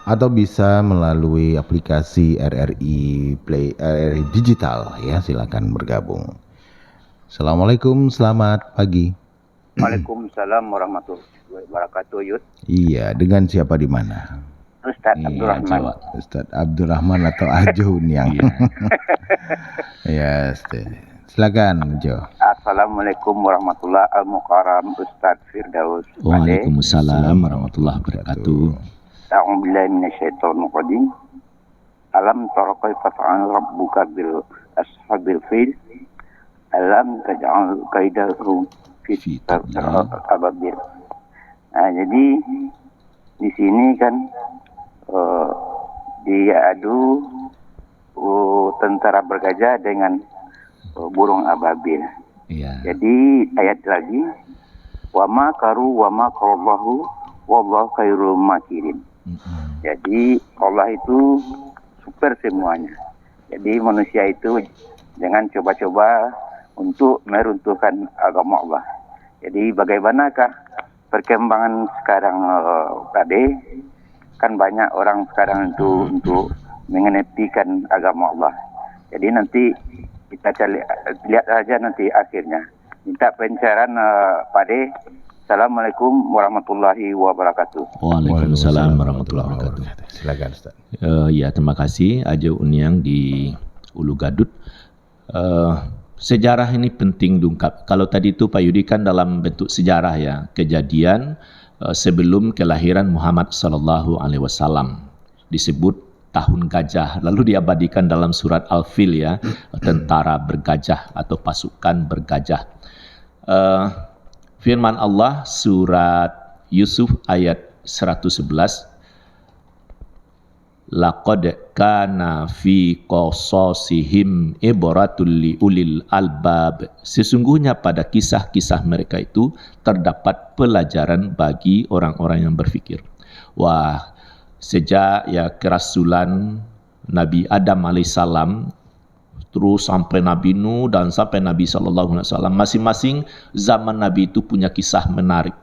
atau bisa melalui aplikasi RRI Play RRI Digital ya, silakan bergabung. Assalamualaikum, selamat pagi. Waalaikumsalam warahmatullahi wabarakatuh, Yud. Iya, dengan siapa di mana? Ustadz Abdurrahman. Ustadz Abdurrahman atau Ajo Uniang. Ya, silakan Jo. Assalamualaikum warahmatullahi wabarakatuh, Ustadz Firdaus. Waalaikumsalam warahmatullahi wabarakatuh. A'udzubillahi minasyaitonir rajim. Alam tara kaifa fa'ala rabbuka bil ashabil fil? Alam taj'al kaidahum fi ababil. Nah, jadi di sini kan diadu tentara bergajah dengan burung ababil. Iya. Jadi ayat lagi, wa ma karu wa ma qarallahu wallahu khairul makirin. Jadi Allah itu super semuanya. Jadi manusia itu jangan coba-coba untuk meruntuhkan agama Allah. Jadi bagaimanakah perkembangan sekarang tadi? Kan banyak orang sekarang itu untuk mengenepikan agama Allah. Jadi nanti kita lihat saja nanti akhirnya. Minta pencerahan Pade. Assalamualaikum warahmatullahi wabarakatuh. Waalaikumsalam warahmatullahi wabarakatuh. Silakan Ustaz. Ya, terima kasih Ajo Uniang di Ulu Gadut. Sejarah ini penting diungkap. Kalau tadi itu Pak Yudi kan dalam bentuk sejarah ya, kejadian sebelum kelahiran Muhammad sallallahu alaihi wasallam. Disebut tahun gajah, lalu diabadikan dalam surat Al-Fil ya, tentara bergajah atau pasukan bergajah. Firman Allah surat Yusuf ayat 111, laqad kana fi qasasihim ibratul li ulil albab. Sesungguhnya pada kisah-kisah mereka itu terdapat pelajaran bagi orang-orang yang berfikir. Wah, sejak ya kerasulan Nabi Adam alaihissalam terus sampai Nabi Nuh dan sampai Nabi SAW, masing-masing zaman Nabi itu punya kisah menarik.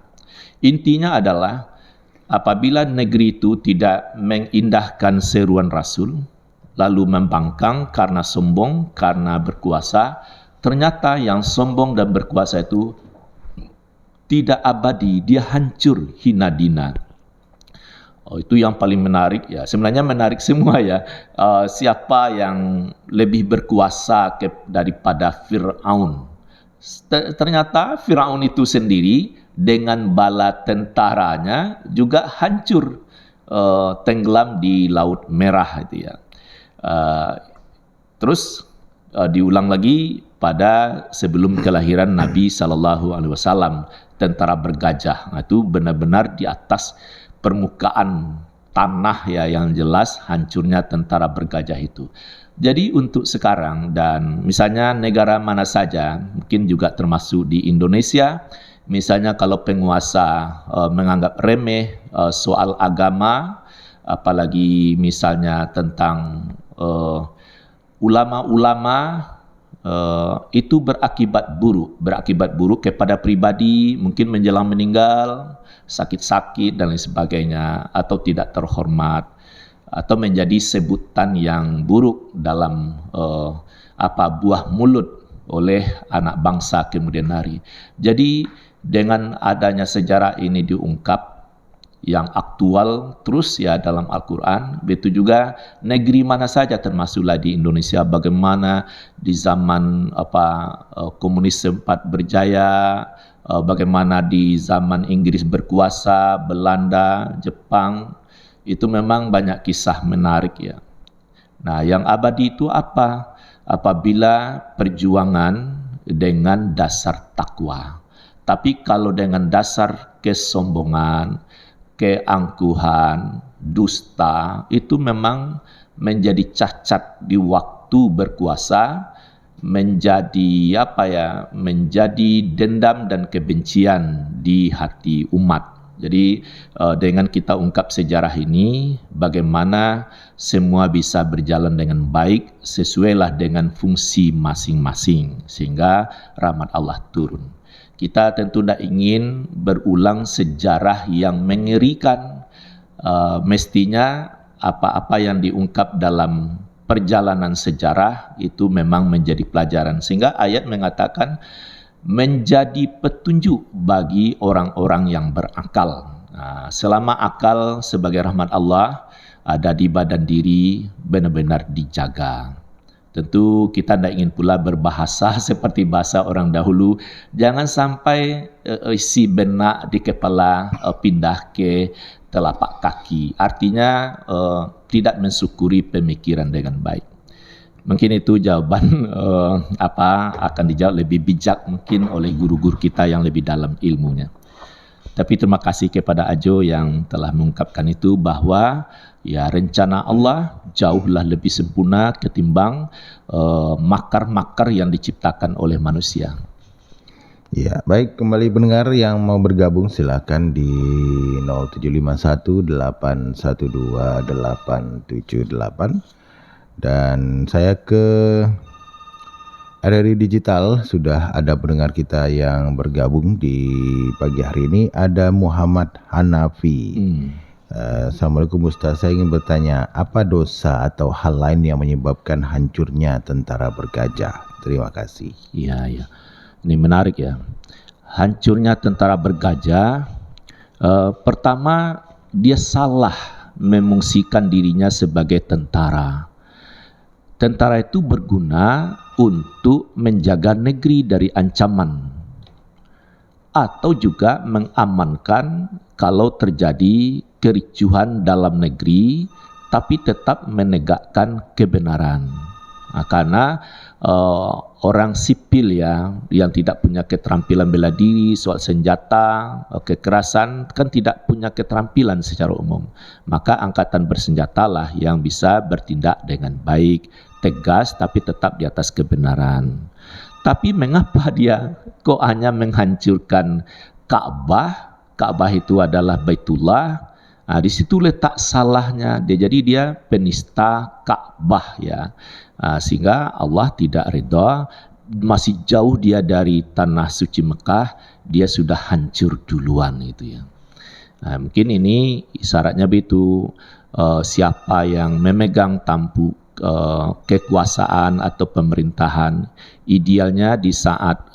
Intinya adalah apabila negeri itu tidak mengindahkan seruan Rasul, lalu membangkang karena sombong, karena berkuasa, ternyata yang sombong dan berkuasa itu tidak abadi, dia hancur hina dina. Itu yang paling menarik ya. Sebenarnya menarik semua ya. Siapa yang lebih berkuasa daripada Fir'aun? Ternyata Fir'aun itu sendiri dengan bala tentaranya juga hancur, tenggelam di Laut Merah itu ya. Terus diulang lagi pada sebelum kelahiran Nabi SAW, tentara bergajah. Itu benar-benar di atas permukaan tanah ya, yang jelas hancurnya tentara bergajah itu. Jadi untuk sekarang dan misalnya negara mana saja, mungkin juga termasuk di Indonesia, misalnya kalau penguasa menganggap remeh soal agama, apalagi misalnya tentang ulama-ulama, itu berakibat buruk kepada pribadi, mungkin menjelang meninggal, sakit-sakit dan lain sebagainya, atau tidak terhormat, atau menjadi sebutan yang buruk dalam buah mulut oleh anak bangsa kemudian hari. Jadi dengan adanya sejarah ini diungkap yang aktual terus ya dalam Al-Quran, begitu juga negeri mana saja termasuklah di Indonesia, bagaimana di zaman komunis sempat berjaya, bagaimana di zaman Inggris berkuasa, Belanda, Jepang, itu memang banyak kisah menarik ya. Nah, yang abadi itu apa? Apabila perjuangan dengan dasar takwa. Tapi kalau dengan dasar kesombongan, keangkuhan, dusta, itu memang menjadi cacat di waktu berkuasa, menjadi menjadi dendam dan kebencian di hati umat. Jadi dengan kita ungkap sejarah ini, bagaimana semua bisa berjalan dengan baik, sesuailah dengan fungsi masing-masing, sehingga rahmat Allah turun. Kita tentu tidak ingin berulang sejarah yang mengerikan. Mestinya apa-apa yang diungkap dalam perjalanan sejarah itu memang menjadi pelajaran. Sehingga ayat mengatakan menjadi petunjuk bagi orang-orang yang berakal. Selama akal sebagai rahmat Allah ada di badan diri, benar-benar dijaga. Tentu kita tidak ingin pula berbahasa seperti bahasa orang dahulu. Jangan sampai isi benak di kepala pindah ke telapak kaki. Artinya tidak mensyukuri pemikiran dengan baik. Mungkin itu jawaban akan dijawab lebih bijak mungkin oleh guru-guru kita yang lebih dalam ilmunya. Tapi terima kasih kepada Ajo yang telah mengungkapkan itu, bahwa ya rencana Allah jauhlah lebih sempurna ketimbang makar-makar yang diciptakan oleh manusia. Ya, baik, kembali pendengar yang mau bergabung silakan di 0751812878, dan saya ke RRI Digital sudah ada pendengar kita yang bergabung di pagi hari ini. Ada Muhammad Hanafi. Assalamualaikum Ustaz, saya ingin bertanya, apa dosa atau hal lain yang menyebabkan hancurnya tentara bergajah? Terima kasih. Iya. Ini menarik ya. Hancurnya tentara bergajah, pertama dia salah memungsikan dirinya sebagai tentara. Tentara itu berguna untuk menjaga negeri dari ancaman atau juga mengamankan kalau terjadi kericuhan dalam negeri, tapi tetap menegakkan kebenaran. Karena orang sipil ya yang tidak punya keterampilan bela diri, soal senjata, kekerasan kan tidak punya keterampilan secara umum. Maka angkatan bersenjatalah yang bisa bertindak dengan baik, tegas tapi tetap di atas kebenaran. Tapi mengapa dia kok hanya menghancurkan Ka'bah? Ka'bah itu adalah Baitullah. Di situ letak salahnya. Jadi dia penista Ka'bah ya. Sehingga Allah tidak ridha, masih jauh dia dari tanah suci Mekah, dia sudah hancur duluan itu ya. Mungkin ini syaratnya begitu, siapa yang memegang tampuk kekuasaan atau pemerintahan, idealnya di saat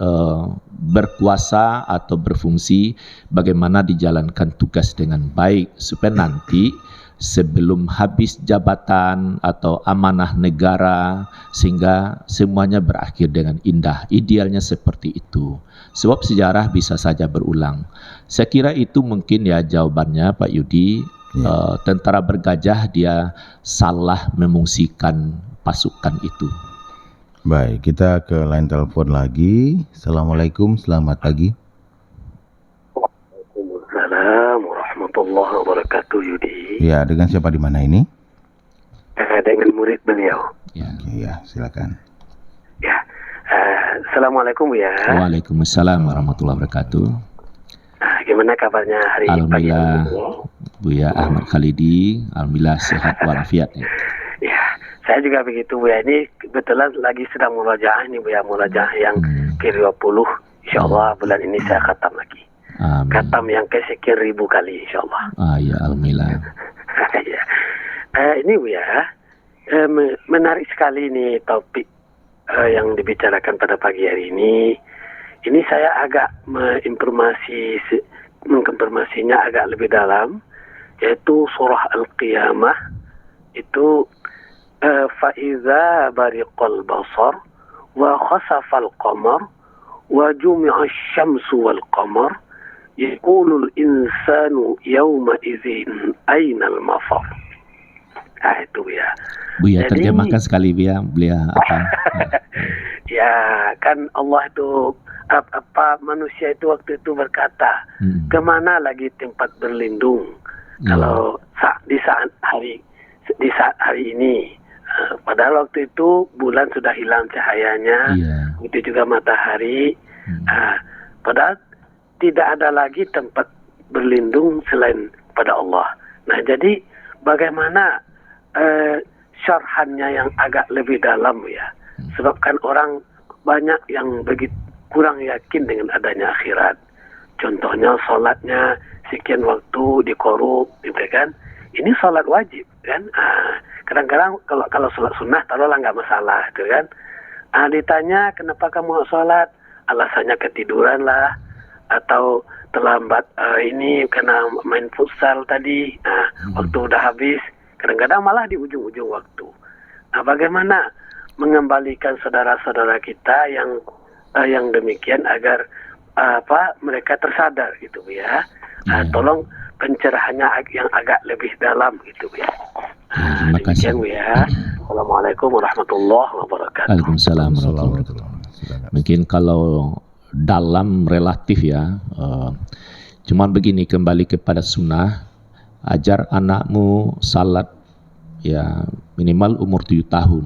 berkuasa atau berfungsi bagaimana dijalankan tugas dengan baik supaya nanti sebelum habis jabatan atau amanah negara sehingga semuanya berakhir dengan indah. Idealnya seperti itu. Sebab sejarah bisa saja berulang. Saya kira itu mungkin ya jawabannya Pak Yudi. Tentara bergajah dia salah memungsikan pasukan itu. Baik, kita ke line telepon lagi. Assalamualaikum, selamat pagi. Waalaikumsalam warahmatullahi wabarakatuh, Yudi. Ya, dengan siapa di mana ini? Dengan murid beliau. Ya. Oke, ya, silakan. Ya. Assalamualaikum ya. Waalaikumsalam warahmatullahi wabarakatuh. Gimana kabarnya hari pagi Alhamdulillah, ini? Buya Ahmad Khalidi, alhamdulillah sehat walafiat. Ya, saya juga begitu Bu ya. Ini kebetulan lagi sedang murajaah ini Bu ya, murajaah yang ke-20. Insyaallah bulan ini saya khatam lagi. Amin. Khatam yang kesekian ribu kali insyaallah. Ya alhamdulillah. Ya. Ini Bu ya, menarik sekali ini topik yang dibicarakan pada pagi hari ini. Ini saya agak mengkonfirmasinya agak lebih dalam, yaitu surah Al-Qiyamah itu فَإِذَا بَرِقَ الْبَصَرُ وَخَسَفَ الْقَمَرُ وَجُمِعَ الشَّمْسُ وَالْقَمَرُ يَقُولُ الْإِنسَانُ يَوْمَئِذٍ أَيْنَ الْمَفَرُ. Itu ya. Buya terjemahkan sekali Buya, beliau apa? Ya, kan Allah itu manusia itu waktu itu berkata, kemana lagi tempat berlindung kalau di saat hari ini, padahal waktu itu bulan sudah hilang cahayanya, itu juga matahari, padahal tidak ada lagi tempat berlindung selain pada Allah. Nah, jadi bagaimana syarhannya yang agak lebih dalam ya, sebab kan orang banyak yang begitu kurang yakin dengan adanya akhirat. Contohnya sholatnya sekian waktu dikorup, gitu kan? Ini sholat wajib, kan? Kadang-kadang kalau sholat sunnah, taruhlah nggak masalah, gitu kan? Ditanya kenapa kamu sholat, alasannya ketiduran lah, atau terlambat ini karena main futsal tadi, waktu udah habis. Kadang-kadang malah di ujung-ujung waktu. Bagaimana mengembalikan saudara-saudara kita yang demikian agar mereka tersadar gitu ya. Tolong pencerahannya yang agak lebih dalam gitu ya. Terima kasih. Demikian ya. Assalamualaikum warahmatullahi wabarakatuh. Waalaikumsalam warahmatullahi wabarakatuh. Mungkin kalau dalam relatif ya, cuman begini, kembali kepada sunnah, ajar anakmu salat ya minimal umur 7 tahun.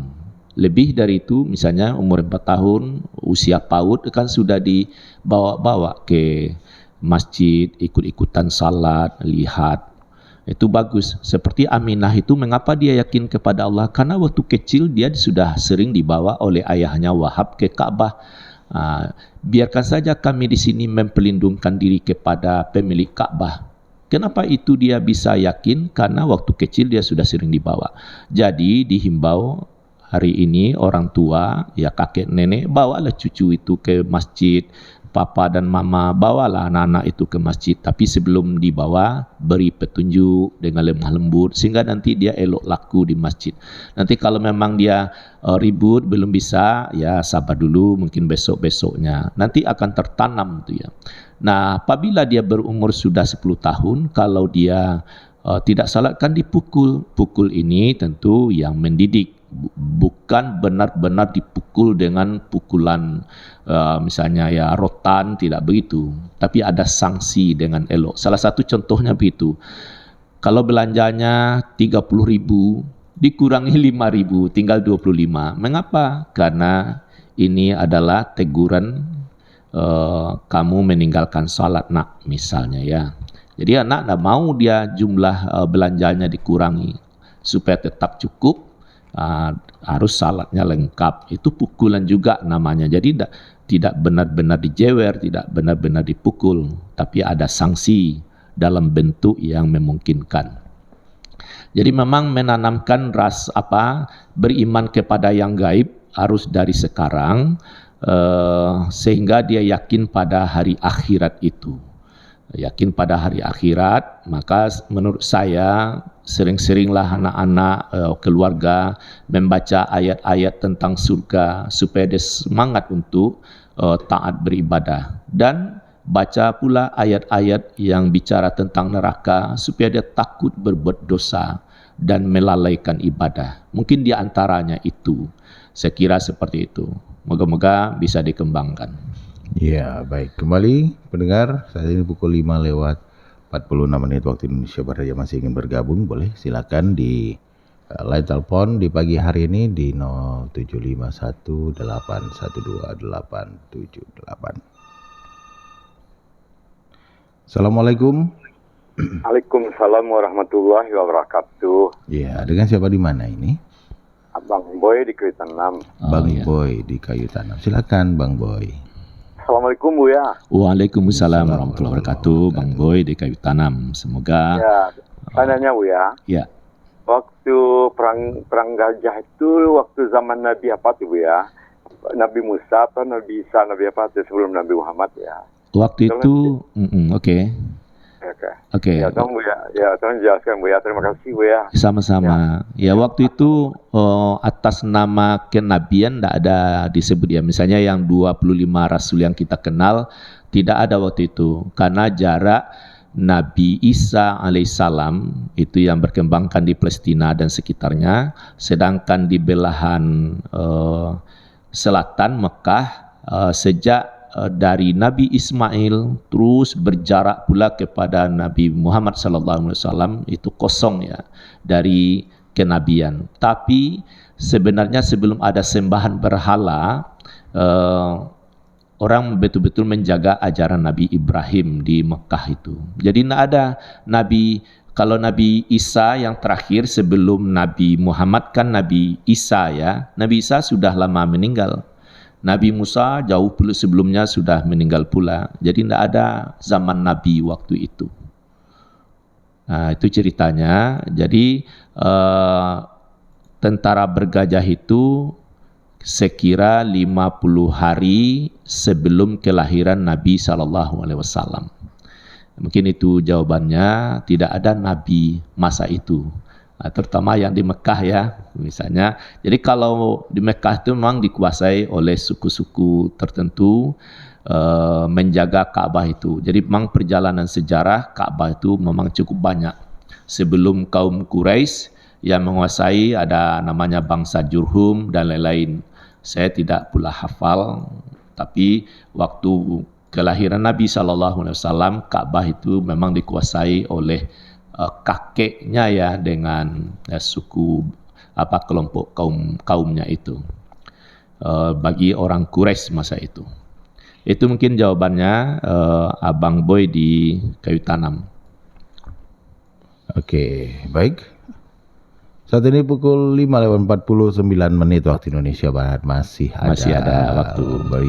Lebih dari itu, misalnya umur 4 tahun, usia PAUD kan sudah dibawa-bawa ke masjid, ikut-ikutan salat, lihat. Itu bagus. Seperti Aminah itu, mengapa dia yakin kepada Allah? Karena waktu kecil dia sudah sering dibawa oleh ayahnya Wahab ke Ka'bah. Biarkan saja kami di sini memperlindungkan diri kepada pemilik Ka'bah. Kenapa itu dia bisa yakin? Karena waktu kecil dia sudah sering dibawa. Jadi dihimbau hari ini orang tua, ya kakek nenek, bawalah cucu itu ke masjid. Papa dan mama, bawalah anak-anak itu ke masjid. Tapi sebelum dibawa, beri petunjuk dengan lemah lembut sehingga nanti dia elok laku di masjid. Nanti kalau memang dia ribut, belum bisa, ya sabar dulu, mungkin besok-besoknya. Nanti akan tertanam tu ya. Nah, apabila dia berumur sudah 10 tahun, kalau dia tidak salat kan dipukul. Pukul ini tentu yang mendidik. Bukan benar-benar dipukul dengan pukulan misalnya ya rotan, tidak begitu, tapi ada sanksi dengan elok. Salah satu contohnya begitu, kalau belanjanya 30.000 dikurangi 5.000 tinggal 25. Mengapa? Karena ini adalah teguran kamu meninggalkan salat nak, misalnya ya. Jadi anak tidak mau dia jumlah belanjanya dikurangi supaya tetap cukup. Harus salatnya lengkap. Itu pukulan juga namanya. Jadi tidak benar-benar dijewer, tidak benar-benar dipukul, tapi ada sanksi dalam bentuk yang memungkinkan. Jadi memang menanamkan beriman kepada yang gaib harus dari sekarang, sehingga dia yakin pada hari akhirat itu. Yakin pada hari akhirat, maka menurut saya sering-seringlah anak-anak, keluarga membaca ayat-ayat tentang surga supaya dia semangat untuk taat beribadah, dan baca pula ayat-ayat yang bicara tentang neraka supaya dia takut berbuat dosa dan melalaikan ibadah. Mungkin di antaranya itu, saya kira seperti itu. Moga-moga bisa dikembangkan. Ya, baik. Kembali pendengar, saat ini pukul 5:46 waktu Indonesia Barat. Yang masih ingin bergabung, boleh silakan di line telepon di pagi hari ini di 0751812878. Assalamualaikum. Waalaikumsalam warahmatullahi wabarakatuh. Ya, dengan siapa di mana ini? Bang Boy di Kayu Tanam. Bang Boy di Kayu Tanam. Silakan Bang Boy. Assalamualaikum Bu ya. Waalaikumsalam warahmatullahi wabarakatuh. Bang Boy di Kayu Tanam. Semoga. Ya, tanyanya Bu ya. Ya. Waktu perang Gajah itu waktu zaman Nabi apa tuh Bu ya? Nabi Musa atau Nabi Isa, Nabi apa tuh sebelum Nabi Muhammad ya? Waktu itu, oke. Ya, tolong Bu ya. Ya, tolong jelaskan Bu ya. Terima kasih Bu ya. Sama-sama. Ya, waktu itu atas nama kenabian tidak ada disebut ya. Misalnya yang 25 rasul yang kita kenal tidak ada waktu itu. Karena jarak Nabi Isa alaihissalam itu yang berkembangkan di Palestina dan sekitarnya. Sedangkan di belahan selatan Mekah sejak dari Nabi Ismail terus berjarak pula kepada Nabi Muhammad SAW itu kosong ya dari kenabian. Tapi sebenarnya sebelum ada sembahan berhala, orang betul-betul menjaga ajaran Nabi Ibrahim di Mekah itu. Jadi tidak ada Nabi. Kalau Nabi Isa yang terakhir sebelum Nabi Muhammad kan Nabi Isa ya. Nabi Isa sudah lama meninggal. Nabi Musa jauh sebelumnya sudah meninggal pula. Jadi tidak ada zaman Nabi waktu itu. Nah, itu ceritanya. Jadi tentara bergajah itu sekira 50 hari sebelum kelahiran Nabi SAW. Mungkin itu jawabannya, tidak ada Nabi masa itu. Terutama yang di Mekah ya, misalnya. Jadi kalau di Mekah itu memang dikuasai oleh suku-suku tertentu menjaga Ka'bah itu. Jadi memang perjalanan sejarah Ka'bah itu memang cukup banyak. Sebelum kaum Quraisy yang menguasai, ada namanya bangsa Jurhum dan lain-lain. Saya tidak pula hafal, tapi waktu kelahiran Nabi SAW, Ka'bah itu memang dikuasai oleh kakeknya ya, dengan suku kelompok kaumnya itu, bagi orang Quraisy masa itu. Itu mungkin jawabannya, Abang Boy di Kayu Tanam. Oke, baik. Saat ini pukul 5:49 waktu Indonesia Barat. Masih ada waktu.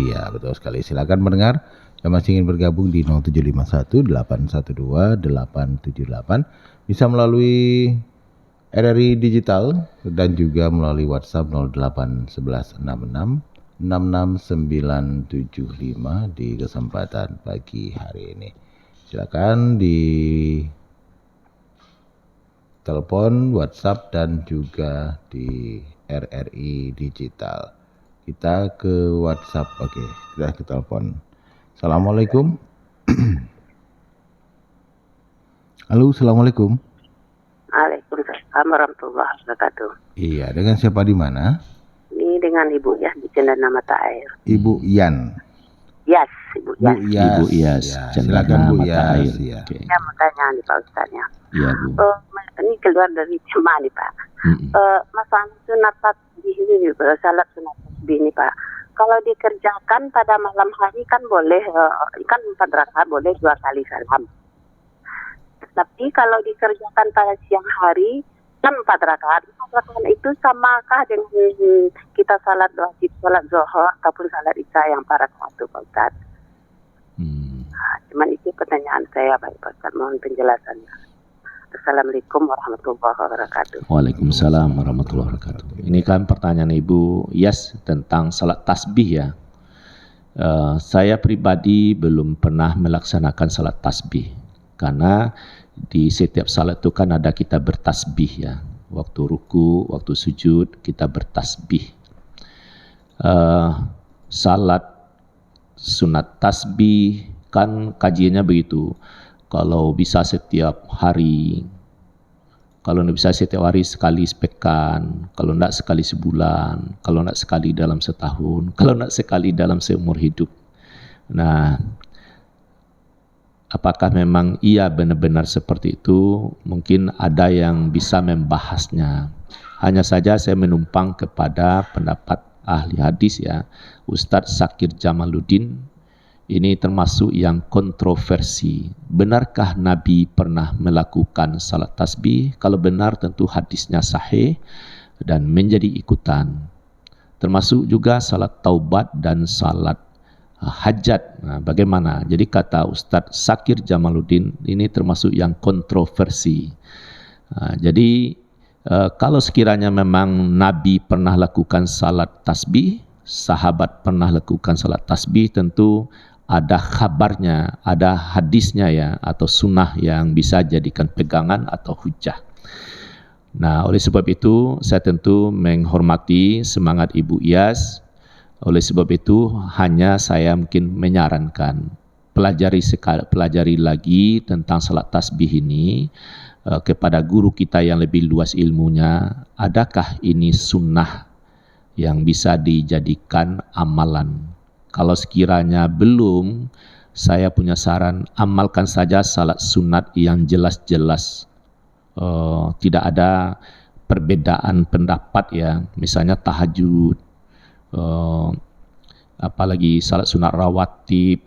Iya, betul sekali. Silakan mendengar yang masih ingin bergabung di 0751 812 878, bisa melalui RRI Digital dan juga melalui WhatsApp 081166 66975 di kesempatan pagi hari ini. Silakan di telepon, WhatsApp, dan juga di RRI Digital. Kita ke WhatsApp. Oke, kita ke telepon. Assalamualaikum. Halo, assalamualaikum. Waalaikumsalam warahmatullahi wabarakatuh. Iya, dengan siapa di mana? Ini dengan Ibu Yas di Cendana Mata Air. Ibu Yan. Yas, Ibu Yas. Ibu Yas. Ya, silakan Bu Yas. Ya. Okay. Saya mau tanya nih Pak Ustaznya. Iya Bu. Ini keluar dari jemaah nih Pak. Masalah sunat tasbih ini, salat sunat tasbih ini Pak. Kalau dikerjakan pada malam hari kan boleh, kan 4 rakaat boleh 2 kali salam. Tapi kalau dikerjakan pada siang hari kan 4 rakaat. 4 rakaat itu samakah dengan kita salat wajib, salat zuhur ataupun salat isya yang 4 rakaat itu Pak Ustaz? Nah, cuman itu pertanyaan saya Pak Ustaz, mohon penjelasannya. Assalamualaikum warahmatullahi wabarakatuh. Waalaikumsalam warahmatullahi wabarakatuh. Ini kan pertanyaan Ibu Yas tentang salat tasbih ya. Saya pribadi belum pernah melaksanakan salat tasbih, karena di setiap salat itu kan ada kita bertasbih ya. Waktu ruku, waktu sujud kita bertasbih. Salat sunat tasbih kan kajiannya begitu. Kalau bisa setiap hari, kalau tidak bisa setiap hari, sekali sepekan, kalau tidak sekali sebulan, kalau tidak sekali dalam setahun, kalau tidak sekali dalam seumur hidup. Nah, apakah memang iya benar-benar seperti itu? Mungkin ada yang bisa membahasnya. Hanya saja saya menumpang kepada pendapat ahli hadis ya, Ustadz Zakir Jamaluddin. Ini termasuk yang kontroversi. Benarkah Nabi pernah melakukan salat tasbih? Kalau benar tentu hadisnya sahih dan menjadi ikutan. Termasuk juga salat taubat dan salat hajat. Nah, bagaimana? Jadi kata Ustadz Zakir Jamaluddin, ini termasuk yang kontroversi. Jadi kalau sekiranya memang Nabi pernah lakukan salat tasbih, sahabat pernah lakukan salat tasbih, tentu ada kabarnya, ada hadisnya ya, atau sunnah yang bisa jadikan pegangan atau hujah. Nah, oleh sebab itu saya tentu menghormati semangat Ibu Iyas. Oleh sebab itu hanya saya mungkin menyarankan pelajari lagi tentang salat tasbih ini kepada guru kita yang lebih luas ilmunya. Adakah ini sunnah yang bisa dijadikan amalan? Kalau sekiranya belum, saya punya saran, amalkan saja salat sunat yang jelas-jelas tidak ada perbedaan pendapat ya. Misalnya tahajud, apalagi salat sunat rawatib,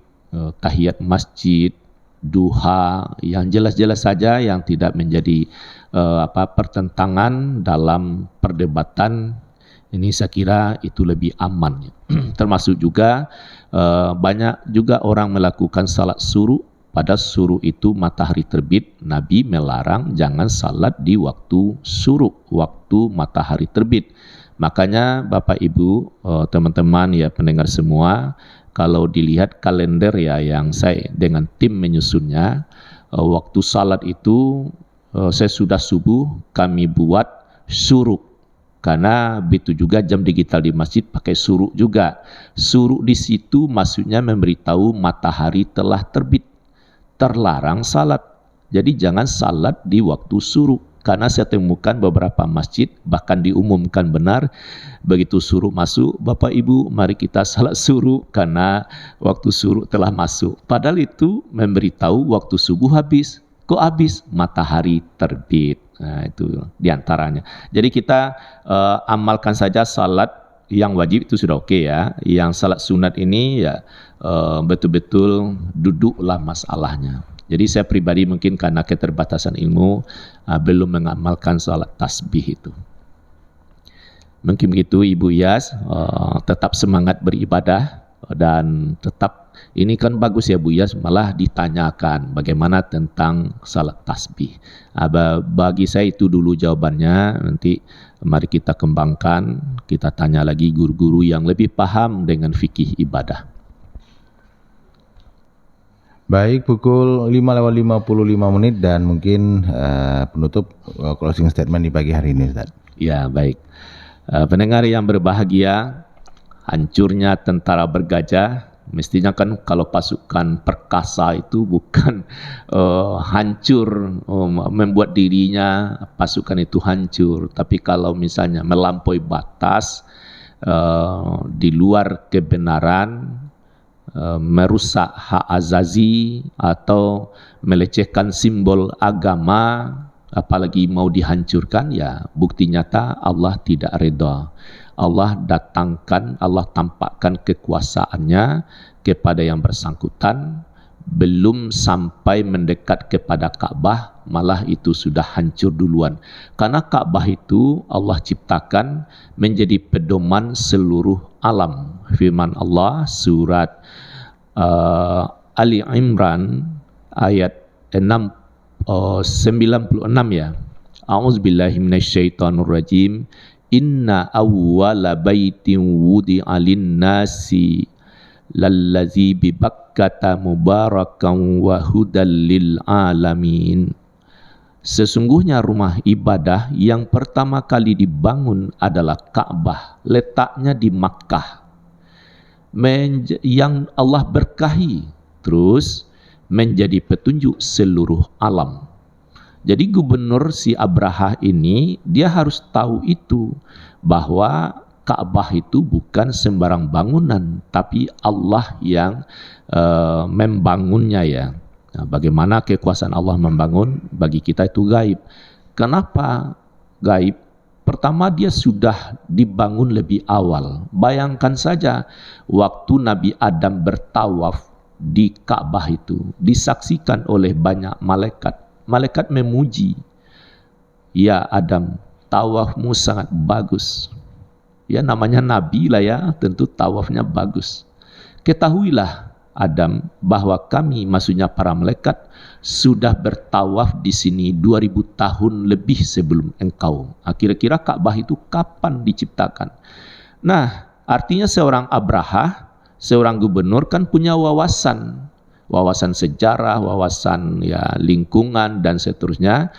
tahiyat masjid, duha, yang jelas-jelas saja, yang tidak menjadi pertentangan dalam perdebatan Ini saya kira itu lebih aman. Termasuk juga banyak juga orang melakukan salat suruh. Pada suruh itu matahari terbit, Nabi melarang jangan salat di waktu suruh, waktu matahari terbit. Makanya Bapak Ibu, teman-teman ya pendengar semua, kalau dilihat kalender ya yang saya dengan tim menyusunnya, waktu salat itu sesudah subuh kami buat suruh. Karena begitu juga jam digital di masjid pakai suruh juga. Suruh di situ maksudnya memberitahu matahari telah terbit. Terlarang salat. Jadi jangan salat di waktu suruh. Karena saya temukan beberapa masjid bahkan diumumkan benar begitu suruh masuk, Bapak Ibu mari kita salat suruh karena waktu suruh telah masuk. Padahal itu memberitahu waktu subuh habis. Kok habis? Matahari terbit. Nah, itu diantaranya. Jadi kita amalkan saja salat yang wajib itu sudah oke ya. Yang salat sunat ini ya betul-betul duduklah masalahnya. Jadi saya pribadi mungkin karena keterbatasan ilmu belum mengamalkan salat tasbih itu. Mungkin begitu Ibu Yas, tetap semangat beribadah dan tetap ini kan bagus ya Bu Yas, malah ditanyakan bagaimana tentang salat tasbih. Bagi saya itu dulu jawabannya, nanti mari kita kembangkan, kita tanya lagi guru-guru yang lebih paham dengan fikih ibadah. Baik, pukul 5:55 dan mungkin penutup closing statement di pagi hari ini, Ustaz. Ya, baik. Pendengar yang berbahagia, hancurnya tentara bergajah, mestinya kan kalau pasukan perkasa itu bukan hancur, membuat dirinya pasukan itu hancur. Tapi kalau misalnya melampaui batas, di luar kebenaran, merusak hak azazi atau melecehkan simbol agama, apalagi mau dihancurkan, ya bukti nyata Allah tidak redha. Allah datangkan, Allah tampakkan kekuasaannya kepada yang bersangkutan, belum sampai mendekat kepada Ka'bah, malah itu sudah hancur duluan. Karena Ka'bah itu Allah ciptakan menjadi pedoman seluruh alam. Firman Allah surat Ali Imran ayat 96 ya. A'udzubillahi minasyaitonirrajim. Inna awwala baitin wudi'a lin-nasi lallazi bi Bakkata mubarakan wa hudal lil alamin. Sesungguhnya rumah ibadah yang pertama kali dibangun adalah Ka'bah, letaknya di Makkah, yang Allah berkahi, terus menjadi petunjuk seluruh alam. Jadi gubernur si Abraha ini dia harus tahu itu, bahwa Ka'bah itu bukan sembarang bangunan, tapi Allah yang membangunnya ya. Nah, bagaimana kekuasaan Allah membangun bagi kita itu gaib. Kenapa gaib? Pertama, dia sudah dibangun lebih awal. Bayangkan saja waktu Nabi Adam bertawaf di Ka'bah itu disaksikan oleh banyak malaikat. Malaikat memuji, ya Adam, tawafmu sangat bagus. Ya namanya Nabi lah ya, tentu tawafnya bagus. Ketahuilah Adam bahwa kami, maksudnya para malaikat, sudah bertawaf di sini 2000 tahun lebih sebelum engkau. Kira-kira Ka'bah itu kapan diciptakan? Nah, artinya seorang Abraha, seorang gubernur kan punya wawasan sejarah, wawasan ya lingkungan dan seterusnya.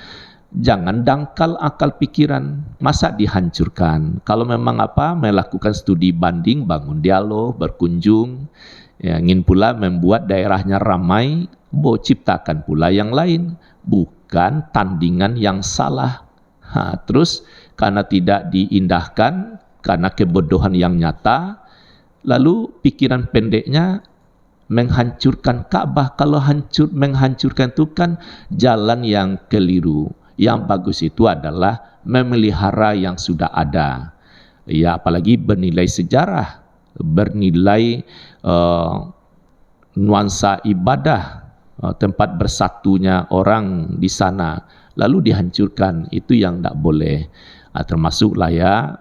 Jangan dangkal akal pikiran, masa dihancurkan? Kalau memang melakukan studi banding, bangun dialog, berkunjung, ya, ingin pula membuat daerahnya ramai, ciptakan pula yang lain, bukan tandingan yang salah. Terus karena tidak diindahkan, karena kebodohan yang nyata, lalu pikiran pendeknya menghancurkan Ka'bah. Kalau menghancurkan itu kan jalan yang keliru. Yang bagus itu adalah memelihara yang sudah ada. Ya, apalagi bernilai sejarah, bernilai nuansa ibadah, tempat bersatunya orang di sana, lalu dihancurkan, itu yang tidak boleh. Termasuklah ya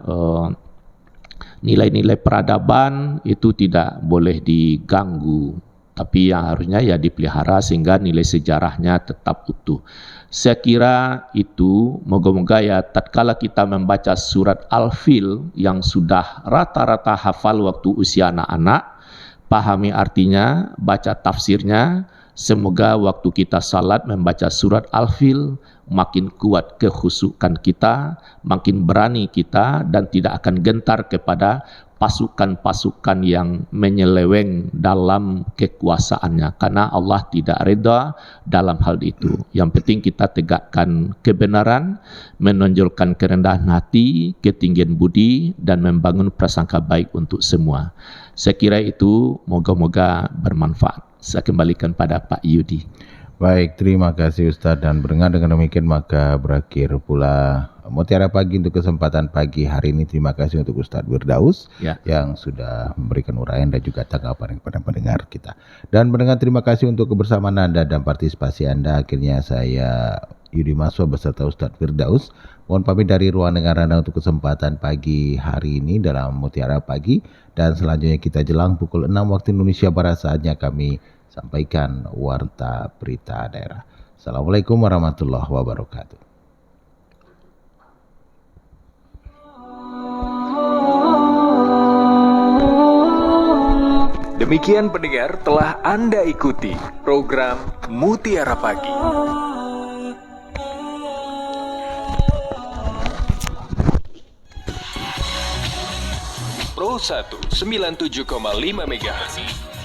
nilai-nilai peradaban itu tidak boleh diganggu, tapi yang harusnya ya dipelihara sehingga nilai sejarahnya tetap utuh. Saya kira itu, moga-moga ya tatkala kita membaca surat Al-Fil yang sudah rata-rata hafal waktu usia anak-anak, pahami artinya, baca tafsirnya, semoga waktu kita salat membaca surat Al-Fil makin kuat kekhusyukan kita, makin berani kita, dan tidak akan gentar kepada pasukan-pasukan yang menyeleweng dalam kekuasaannya, karena Allah tidak reda dalam hal itu. Yang penting kita tegakkan kebenaran, menonjolkan kerendahan hati, ketinggian budi, dan membangun prasangka baik untuk semua. Saya kira itu moga-moga bermanfaat. Saya kembalikan pada Pak Yudi. Baik, terima kasih Ustadz, dan dengan demikian maka berakhir pula Mutiara Pagi untuk kesempatan pagi hari ini. Terima kasih untuk Ustadz Firdaus yang sudah memberikan uraian dan juga tanggapan kepada pendengar kita. Dan pendengar, terima kasih untuk kebersamaan Anda dan partisipasi Anda. Akhirnya saya Yudi Maswa beserta Ustadz Firdaus mohon pamit dari ruang dengar Anda untuk kesempatan pagi hari ini dalam Mutiara Pagi, dan selanjutnya kita jelang pukul 6 waktu Indonesia Barat saatnya kami sampaikan warta berita daerah. Assalamualaikum warahmatullahi wabarakatuh. Demikian pendengar, telah Anda ikuti program Mutiara Pagi. Pro 1 97,5 MHz